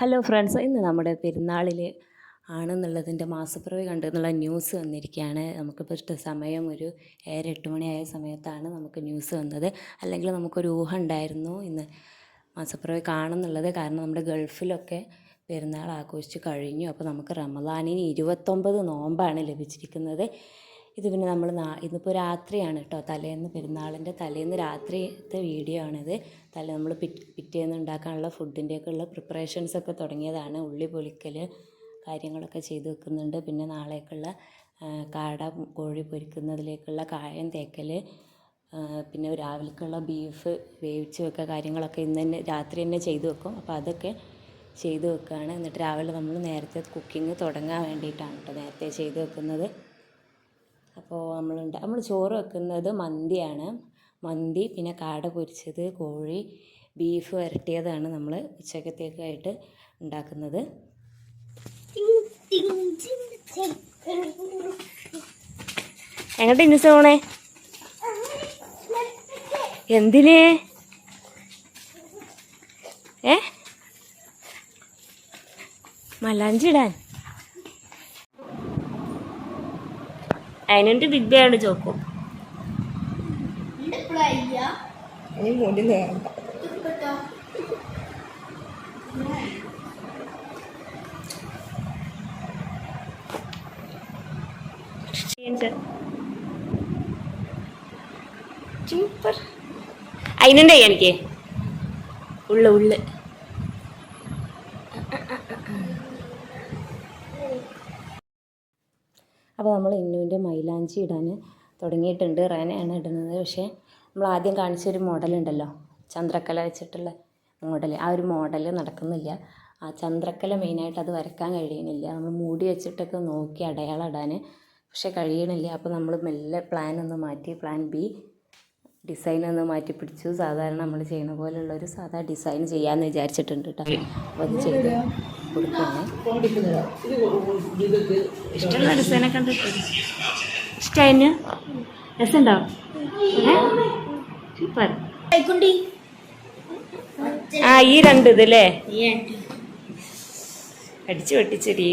Hello friends, ഇന്ന് നമ്മുടെ പെരുന്നാളിൽ ആണെന്നുള്ളതിൻ്റെ മാസപ്പിറവി കണ്ടെന്നുള്ള ന്യൂസ് വന്നിരിക്കുകയാണ്. നമുക്കിപ്പോൾ സമയം ഒരു 7-8 മണിയായ സമയത്താണ് നമുക്ക് ന്യൂസ് വന്നത്. അല്ലെങ്കിൽ നമുക്കൊരു ഊഹം ഉണ്ടായിരുന്നു ഇന്ന് മാസപ്പിറവി കാണുന്നുള്ളത്. കാരണം നമ്മുടെ ഗൾഫിലൊക്കെ പെരുന്നാൾ ആഘോഷിച്ച് കഴിഞ്ഞു. അപ്പോൾ നമുക്ക് റമദാനിന് 29 നോമ്പാണ് ലഭിച്ചിരിക്കുന്നത്. ഇത് പിന്നെ നമ്മൾ ഇന്നിപ്പോൾ രാത്രിയാണ് കേട്ടോ, തലേന്ന് പെരുന്നാളിൻ്റെ തലേന്ന് രാത്രിത്തെ വീഡിയോ ആണിത്. നമ്മൾ പിറ്റേന്ന് ഉണ്ടാക്കാനുള്ള ഫുഡിൻ്റെയൊക്കെ ഉള്ള പ്രിപ്പറേഷൻസൊക്കെ തുടങ്ങിയതാണ്. ഉള്ളി പൊളിക്കൽ കാര്യങ്ങളൊക്കെ ചെയ്ത് വെക്കുന്നുണ്ട്. പിന്നെ നാളേക്കുള്ള കാട കോഴി പൊരിക്കുന്നതിലേക്കുള്ള കായം തേക്കൽ, പിന്നെ രാവിലേക്കുള്ള ബീഫ് വേവിച്ച് വെക്കുക കാര്യങ്ങളൊക്കെ ഇന്ന് തന്നെ രാത്രി തന്നെ ചെയ്ത് വെക്കും. അപ്പോൾ അതൊക്കെ ചെയ്ത് വെക്കുകയാണ്. എന്നിട്ട് രാവിലെ നമ്മൾ നേരത്തെ കുക്കിംഗ് തുടങ്ങാൻ വേണ്ടിയിട്ടാണ് കേട്ടോ നേരത്തെ ചെയ്ത് വെക്കുന്നത്. അപ്പോൾ നമ്മൾ ചോറ് വെക്കുന്നത് മന്തിയാണ്. മന്തി, പിന്നെ കാട പൊരിച്ചത്, കോഴി, ബീഫ് വരട്ടിയതാണ് നമ്മൾ ഉച്ചക്കത്തേക്കായിട്ട് ഉണ്ടാക്കുന്നത്. എങ്ങോട്ട് ഇൻസ് പോണേ? എന്തിന്? മലാഞ്ചി ഇടാൻ? അതിനെൻ്റെ വിദ്യയാണ് ചോക്കും. സൂപ്പർ. അതിനുണ്ടേ എനിക്ക് ഉള്ളു. അപ്പോൾ നമ്മൾ ഇന്നുവിൻ്റെ മൈലാഞ്ചി ഇടാൻ തുടങ്ങിയിട്ടുണ്ട്. റേനയാണ് ഇടുന്നത്. പക്ഷേ നമ്മൾ ആദ്യം കാണിച്ചൊരു മോഡലുണ്ടല്ലോ, ചന്ദ്രക്കല വെച്ചിട്ടുള്ള മോഡൽ, ആ ഒരു മോഡൽ നടക്കുന്നില്ല. ആ ചന്ദ്രക്കല മെയിനായിട്ട് അത് വരയ്ക്കാൻ കഴിയുന്നില്ല. നമ്മൾ മൂടി വെച്ചിട്ടൊക്കെ നോക്കി അടയാളം ഇടാൻ, പക്ഷേ കഴിയണില്ല. അപ്പോൾ നമ്മൾ മെല്ലെ പ്ലാൻ മാറ്റി, പ്ലാൻ ബി ഡിസൈനൊന്ന് മാറ്റി പിടിച്ചു. സാധാരണ നമ്മൾ ചെയ്യുന്ന പോലുള്ളൊരു സാധാ ഡിസൈൻ ചെയ്യാമെന്ന് വിചാരിച്ചിട്ടുണ്ട് കേട്ടോ. അപ്പോൾ അത് ചെയ്ത് കൊടുക്കുകയാണ്. ഇഷ്ടമുള്ള ഡിസൈനൊക്കെ കണ്ടിട്ട് ഇഷ്ടമായിന്? രസമുണ്ടാവും. സൂപ്പർ. ആ ഈ രണ്ട് ഇതല്ലേ അടിച്ചു പൊട്ടിച്ചെടി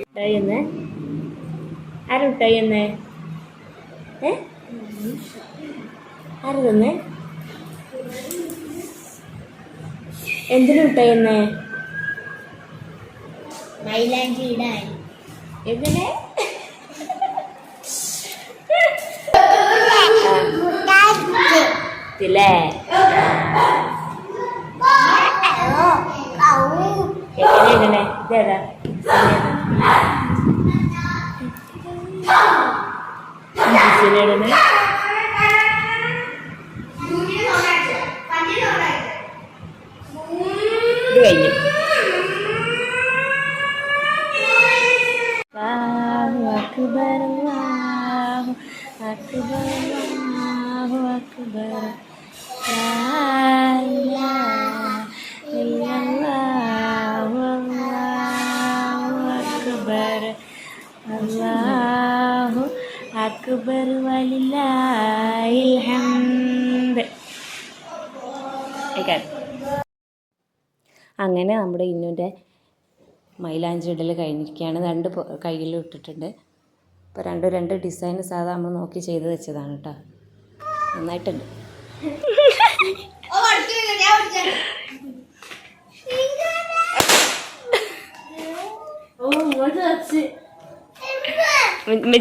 ഇട്ടായിന്നേ. ആരും ഇട്ടായിന്നേ? ആര് തന്നെ? എന്തിനും ഇട്ടായിന്നേ? മൈലാഞ്ചി ഇടാൻ. എന്തിനെ? ഇതില്ലേ എങ്ങനെ ഇതേതാ? ഇത് കഴിഞ്ഞു. അക്ബർ അല്ലാഹു അക്ബർ അല്ലാഹു അക്ബർ ലാ ഇലാഹ ഇല്ലല്ലാഹു അല്ലാഹു അക്ബർ അല്ലാഹു അക്ബർ വലില്ലാഹിൽ ഹംദ്. അങ്ങനെ നമ്മുടെ ഇന്നുൻ്റെ മൈലാഞ്ചി ഇടൽ കഴിഞ്ഞിരിക്കുകയാണ്. 2 കയ്യിലും ഇട്ടിട്ടുണ്ട്. ഇപ്പോൾ രണ്ട് ഡിസൈൻ സാധാ നമ്മൾ നോക്കി ചെയ്ത് വെച്ചതാണ് കേട്ടോ. നന്നായിട്ടുണ്ട്.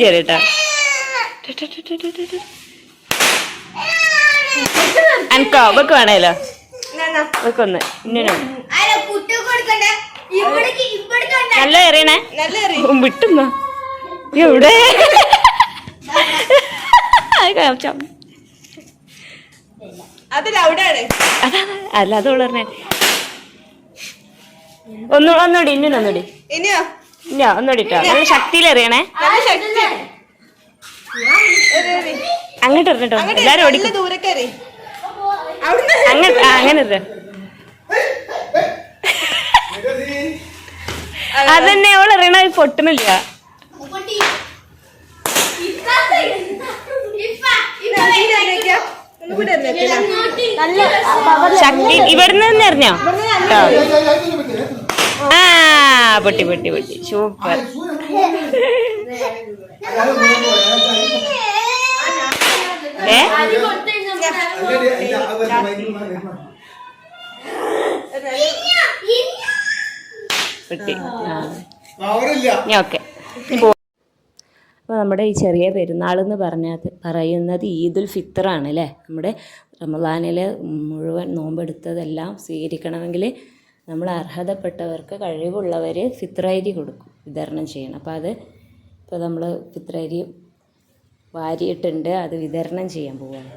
ചേട്ടാ അനക്കോ ബക്ക് വേണേലോ? ബക്കൊന്ന് ഇന്നോ നല്ല എറിയണേ. വിട്ടുന്നോ? എവിടെ? അല്ല അത് വളർന്നേ. ഒന്നുകൂടി ഒന്നുകൂടി ഒന്നുകൂടിട്ടോ. നല്ല ശക്തിയിൽ എറിയണേ. അങ്ങോട്ട് എറിഞ്ഞിട്ടോ, എല്ലാരും ഓടിക്കും. അങ്ങനെ അതന്നെ അവൾ എറിയണ പൊട്ടണില്ല. ശക്തി ഇവിടുന്ന് തന്നെ എറിഞ്ഞോ ആ പൊട്ടി പൊട്ടി പൊട്ടി സൂപ്പർ. ഓക്കെ. അപ്പോൾ നമ്മുടെ ഈ ചെറിയ പെരുന്നാൾ എന്ന് പറയുന്നത് ഈദുൽ ഫിത്തറാണ് അല്ലേ. നമ്മുടെ റമദാനിൽ മുഴുവൻ നോമ്പെടുത്തതെല്ലാം സ്വീകരിക്കണമെങ്കിൽ നമ്മൾ അർഹതപ്പെട്ടവർക്ക് കഴിവുള്ളവർ ഫിത്രരി കൊടുക്കും, വിതരണം ചെയ്യണം. അപ്പോൾ അത് ഇപ്പോൾ നമ്മൾ ഫിത്രരി വാരിയിട്ടുണ്ട്, അത് വിതരണം ചെയ്യാൻ പോവുകയാണ്.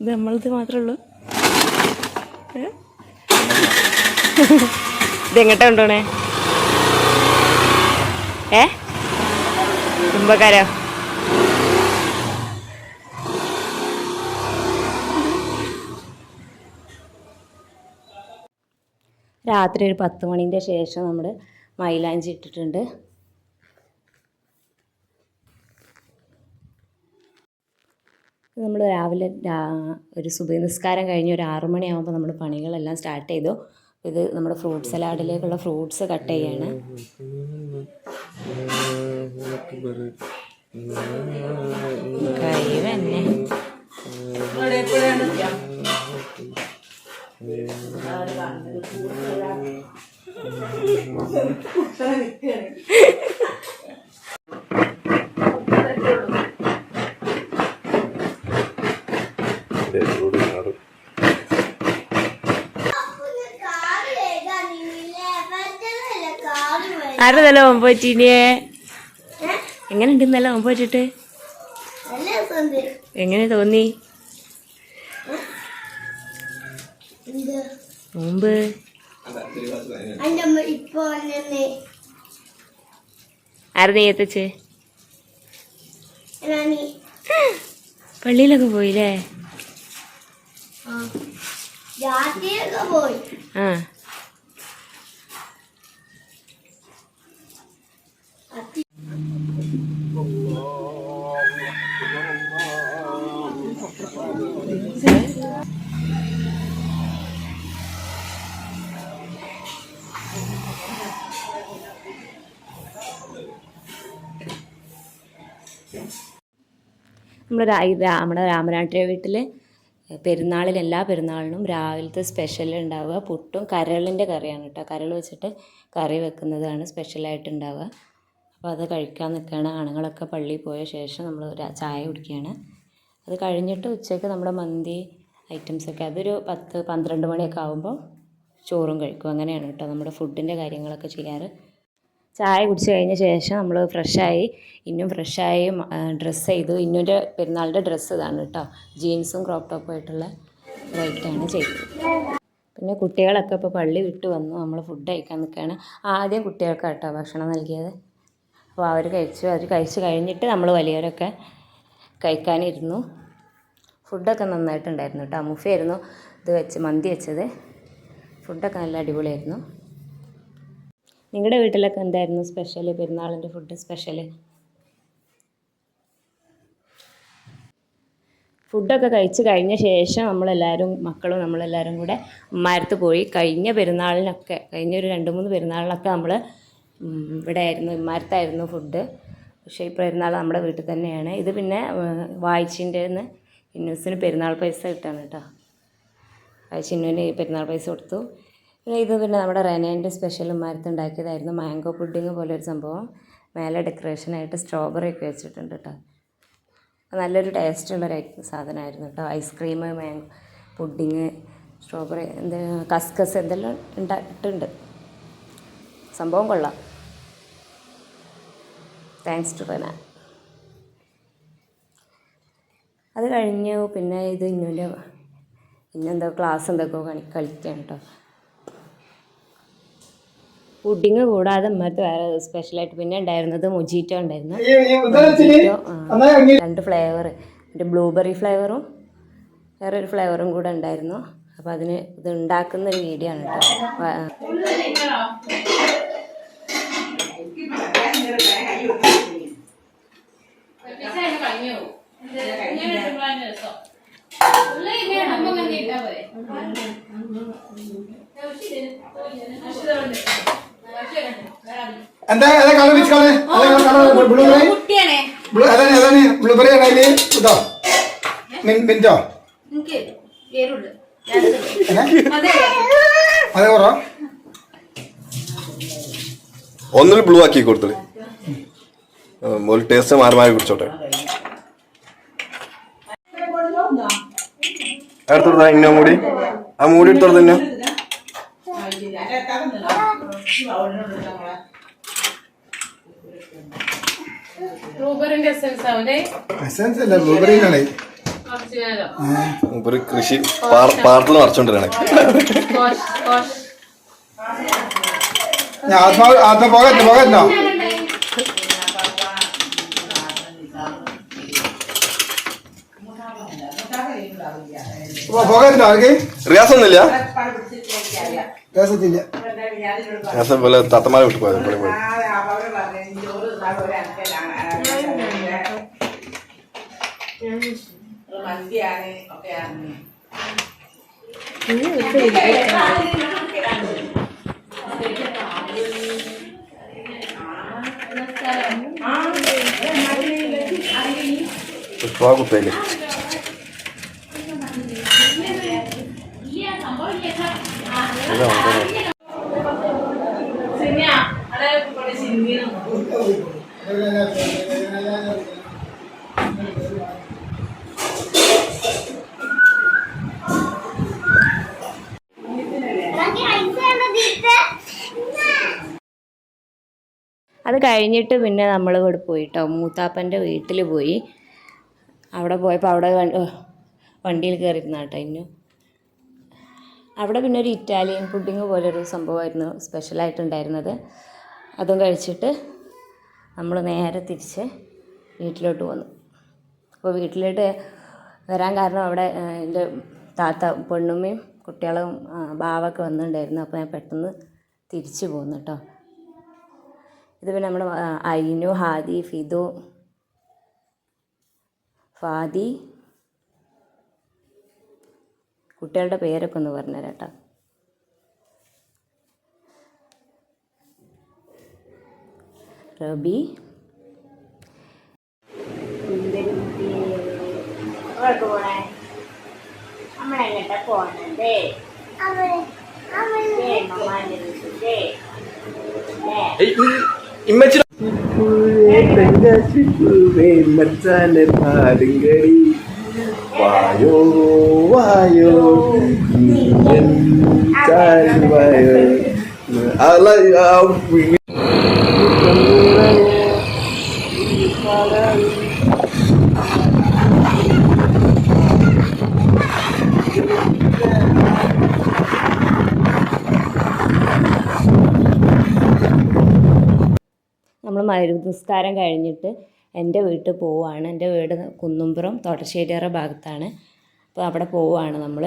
ഇത് നമ്മളത് മാത്രമേ ഉള്ളൂ. ഇതെങ്ങോട്ടാ കൊണ്ടുപോണേ? കുടുംബക്കാരോ? രാത്രി ഒരു 10 മണിൻ്റെ ശേഷം നമ്മൾ മൈലാഞ്ചി ഇട്ടിട്ടുണ്ട്. നമ്മൾ രാവിലെ ഒരു സുബഹി നിസ്കാരം കഴിഞ്ഞ് ഒരു 6 മണിയാകുമ്പോൾ നമ്മൾ പണികളെല്ലാം സ്റ്റാർട്ട് ചെയ്തു. ഇത് നമ്മുടെ ഫ്രൂട്ട് സലാഡിലേക്കുള്ള ഫ്രൂട്ട്സ് കട്ട് ചെയ്യാണ്. കഴിവന്നെ ആരുന്നല്ല മുമ്പ് പറ്റീനിയെ? എങ്ങനെ ഉണ്ടെന്നല്ല മുമ്പ് പറ്റിട്ട്? എങ്ങനെ തോന്നി മുമ്പ്? ആര് നെയ്യത്തച്ച്? പള്ളിയിലൊക്കെ പോയില്ലേ? ആ നമ്മുടെ രാമനാട്ടിലെ വീട്ടിൽ പെരുന്നാളിൽ എല്ലാ പെരുന്നാളിനും രാവിലത്തെ സ്പെഷ്യൽ ഉണ്ടാവുക പുട്ടും കരളിൻ്റെ കറിയാണ് കേട്ടോ. കരൾ വെച്ചിട്ട് കറി വെക്കുന്നതാണ് സ്പെഷ്യലായിട്ട് ഉണ്ടാവുക. അപ്പോൾ അത് കഴിക്കാൻ നിൽക്കുകയാണ്. ആണുങ്ങളൊക്കെ പള്ളിയിൽ പോയ ശേഷം നമ്മൾ ചായ കുടിക്കുകയാണ്. അത് കഴിഞ്ഞിട്ട് ഉച്ചയ്ക്ക് നമ്മുടെ മന്തി ഐറ്റംസൊക്കെ അതൊരു 10-12 മണിയൊക്കെ ആകുമ്പോൾ ചോറും കഴിക്കും. അങ്ങനെയാണ് കേട്ടോ നമ്മുടെ ഫുഡിൻ്റെ കാര്യങ്ങളൊക്കെ ചെയ്യാറ്. ചായ കുടിച്ച് കഴിഞ്ഞ ശേഷം നമ്മൾ ഫ്രഷായി ഡ്രസ്സ് ചെയ്തു. ഇന്നുൻ്റെ പെരുന്നാളിൻ്റെ ഡ്രസ്സ് ഇതാണ് കേട്ടോ. ജീൻസും ക്രോപ്പ് ടോപ്പും ആയിട്ടുള്ള റൈറ്റാണ് ചെയ്തത്. പിന്നെ കുട്ടികളൊക്കെ ഇപ്പോൾ പള്ളി വിട്ട് വന്നു. നമ്മൾ ഫുഡ് കഴിക്കാൻ നിൽക്കുകയാണ്. ആദ്യം കുട്ടികൾക്കാണ് കേട്ടോ ഭക്ഷണം നൽകിയത്. അപ്പോൾ അവർ കഴിച്ച് കഴിഞ്ഞിട്ട് നമ്മൾ വലിയവരൊക്കെ കഴിക്കാനിരുന്നു. ഫുഡൊക്കെ നന്നായിട്ടുണ്ടായിരുന്നു കേട്ടോ. മുഫയായിരുന്നു മന്തി വെച്ചത്. ഫുഡൊക്കെ നല്ല അടിപൊളിയായിരുന്നു. നിങ്ങളുടെ വീട്ടിലൊക്കെ എന്തായിരുന്നു സ്പെഷ്യൽ? പെരുന്നാളിൻ്റെ ഫുഡ് സ്പെഷ്യൽ? ഫുഡൊക്കെ കഴിച്ച് കഴിഞ്ഞ ശേഷം മക്കളും നമ്മളെല്ലാവരും കൂടെ ഉമ്മാരത്ത് പോയി. കഴിഞ്ഞ ഒരു 2-3 പെരുന്നാളിനൊക്കെ നമ്മൾ ഇവിടെ ആയിരുന്നു, ഉമ്മാരത്തായിരുന്നു ഫുഡ്. പക്ഷേ ഈ പെരുന്നാൾ നമ്മുടെ വീട്ടിൽ തന്നെയാണ്. ഇത് പിന്നെ വായിച്ചിൻ്റെ ഇന്നൂസിന് പെരുന്നാൾ പൈസ കിട്ടാണ് കേട്ടോ. ചിന്നുവിന് പെരുന്നാൾ പൈസ കൊടുത്തു. പിന്നെ ഇത് നമ്മുടെ റെനേൻ്റെ സ്പെഷ്യൽ ഉമ്മാരത്ത് ഉണ്ടാക്കിയതായിരുന്നു. മാംഗോ പുഡിങ് പോലെ ഒരു സംഭവം. മേലെ ഡെക്കറേഷനായിട്ട് സ്ട്രോബെറി ഒക്കെ വെച്ചിട്ടുണ്ട് കേട്ടോ. നല്ലൊരു ടേസ്റ്റുള്ളൊരു സാധനമായിരുന്നു കേട്ടോ. ഐസ്ക്രീം, മാംഗോ പുഡിങ്, സ്ട്രോബെറി, കസ്കസ് എന്തെല്ലാം ഇട്ടിട്ടുണ്ട്. സംഭവം കൊള്ളാം. താങ്ക്സ് ടു റെന. അത് കഴിഞ്ഞു. പിന്നെ ഇത് ഇന്നെന്തോ ക്ലാസ് എന്തൊക്കെയോ കളിക്കുകയാണ് കേട്ടോ. പുഡിങ് കൂടാതെ ഉമ്മത്ത് വേറെ സ്പെഷ്യലായിട്ട് പിന്നെ ഉണ്ടായിരുന്നത് മൊജീറ്റോ ഉണ്ടായിരുന്നു. 2 ഫ്ലേവർ, ബ്ലൂബെറി ഫ്ലേവറും വേറൊരു ഫ്ലേവറും കൂടെ ഉണ്ടായിരുന്നു. അപ്പോൾ ഇത് ഉണ്ടാക്കുന്നൊരു വീഡിയോ ആണ് കേട്ടോ. എന്താ കളർ വിച്ച് കളർ ബ്ലൂബെറി ആണെങ്കിൽ ഇതോ മിൻറ്റോ അതെ കുറോ ഒന്നിൽ ബ്ലൂ ആക്കി കൊടുത്തത് ഒരു ടേസ്റ്റ് മാറി മാറി കുടിച്ചോട്ടെ. എടുത്തോടുത്താ ഇന്ന മൂടി ആ മൂടി എടുത്തോടുത്ത ഇന്ന ഒരു കൃഷി പാടത്തിൽ മറച്ചോണ്ടിരാണ്. പോകല്ലോ റിയാസൊന്നുമില്ല. റിയാസം പോലെ തത്തമാരെ വിട്ടു പോയത് പോയി. കുപ്പയില് അത് കഴിഞ്ഞിട്ട് പിന്നെ നമ്മൾ ഇവിടെ പോയിട്ടോ മൂത്താപ്പൻ്റെ വീട്ടിൽ പോയി. അവിടെ പോയപ്പോൾ അവിടെ വണ്ടിയിൽ കയറിയിരുന്ന കേട്ടോ ഇന്നു. അവിടെ പിന്നെ ഒരു ഇറ്റാലിയൻ പുഡിങ് പോലൊരു സംഭവമായിരുന്നു സ്പെഷ്യലായിട്ടുണ്ടായിരുന്നത്. അതും കഴിച്ചിട്ട് നമ്മൾ നേരെ തിരിച്ച് വീട്ടിലോട്ട് വന്നു. അപ്പോൾ വീട്ടിലോട്ട് വരാൻ കാരണം അവിടെ എൻ്റെ താത്ത പെണ്ണുമ്മയും കുട്ടികളും ബാവൊക്കെ വന്നിട്ടുണ്ടായിരുന്നു. അപ്പോൾ ഞാൻ പെട്ടെന്ന് തിരിച്ചു പോന്നു കേട്ടോ. ഇത് പിന്നെ നമ്മുടെ അയിനു, ഹാദി, ഫിദു, ഫാദി, കുട്ടികളുടെ പേരൊക്കെ ഒന്ന് പറഞ്ഞുതരാം കേട്ടോ. റബി, വായോ വായോ നമ്മൾ മഗ്‌രിബ് നിസ്കാരം കഴിഞ്ഞിട്ട് എൻ്റെ വീട്ടിൽ പോവുകയാണ്. എൻ്റെ വീട് കുന്നുംപുറം തോട്ടശ്ശേരിയറ ഭാഗത്താണ്. അപ്പോൾ അവിടെ പോവുകയാണ് നമ്മൾ.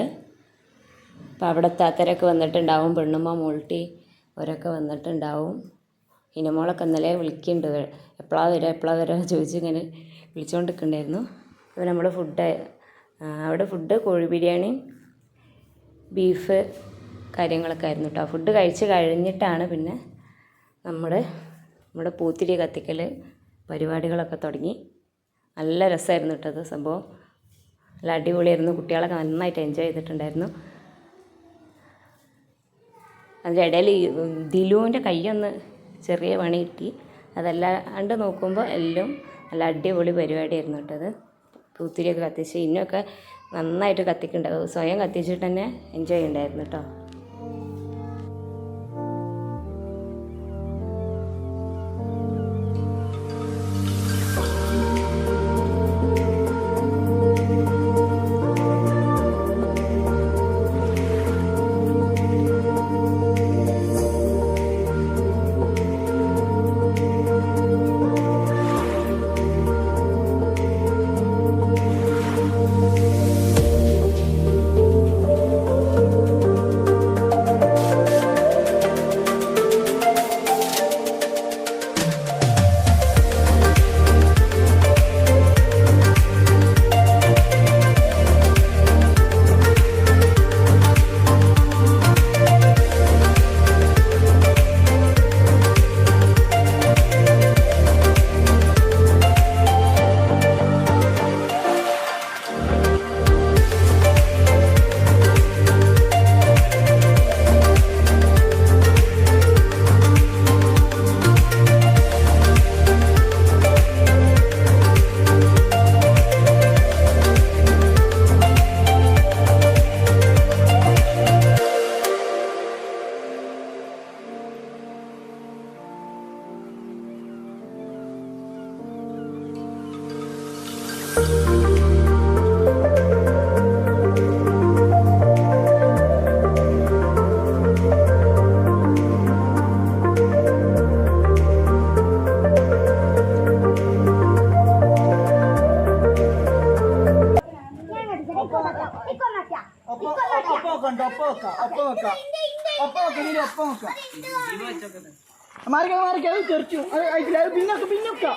അപ്പോൾ അവിടെ താത്തരൊക്കെ വന്നിട്ടുണ്ടാവും, പെണ്ണുമ്മ മോൾട്ടി അവരൊക്കെ വന്നിട്ടുണ്ടാവും. ഇനമോളൊക്കെ ഇന്നലെ വിളിക്കുന്നുണ്ട്, എപ്പോഴാണ് വരിക ചോദിച്ച് ഇങ്ങനെ വിളിച്ചുകൊണ്ടിരിക്കുന്നുണ്ടായിരുന്നു. അപ്പോൾ നമ്മൾ അവിടെ ഫുഡ് കോഴി ബിരിയാണി, ബീഫ് കാര്യങ്ങളൊക്കെ ആയിരുന്നു കേട്ടോ. ഫുഡ് കഴിച്ച് കഴിഞ്ഞിട്ടാണ് പിന്നെ നമ്മുടെ പൂത്തിരി കത്തിക്കൽ പരിപാടികളൊക്കെ തുടങ്ങി. നല്ല രസമായിരുന്നു കേട്ടോ അത് സംഭവം. നല്ല അടിപൊളിയായിരുന്നു. കുട്ടികളൊക്കെ നന്നായിട്ട് എൻജോയ് ചെയ്തിട്ടുണ്ടായിരുന്നു. അതിൻ്റെ ഇടയിൽ ദിലുവിൻ്റെ കൈയൊന്ന് ചെറിയ പണി കിട്ടി. അതല്ലാണ്ട് നോക്കുമ്പോൾ എല്ലാം നല്ല അടിപൊളി പരിപാടിയായിരുന്നു കേട്ടോ അത്. പൂത്തിരിയൊക്കെ കത്തിച്ച് ഇന്നൊക്കെ നന്നായിട്ട് കത്തിക്കുന്നുണ്ടാവും. സ്വയം കത്തിച്ചിട്ട് തന്നെ എൻജോയ് ഉണ്ടായിരുന്നു കേട്ടോ. മാറിക്കാൻ അത് തെറിച്ചു അത് അയച്ചില്ല അത് പിന്നൊക്കെ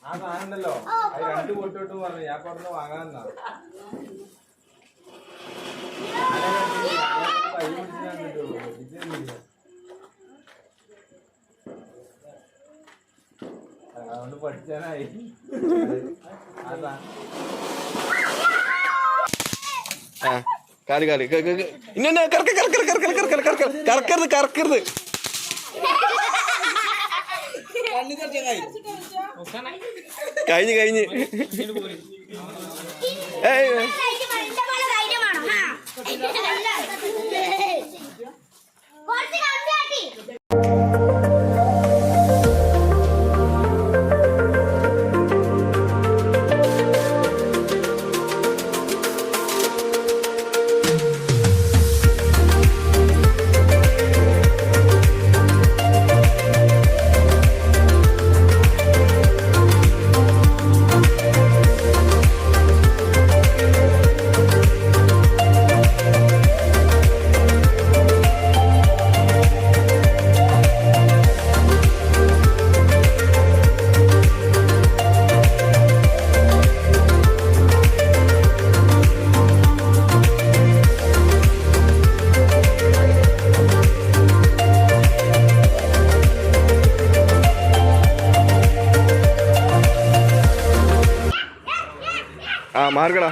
ആ സാധനമുണ്ടല്ലോ അത് 2 പൊട്ടോട്ട് പറഞ്ഞു ഞാൻ പറഞ്ഞു വാങ്ങാന്നാ അതുകൊണ്ട് പഠിച്ചാനായി അതാ കാല് കാല് ഇന്ന കറക്കരുത് കഴിഞ്ഞ് മാർഗടാ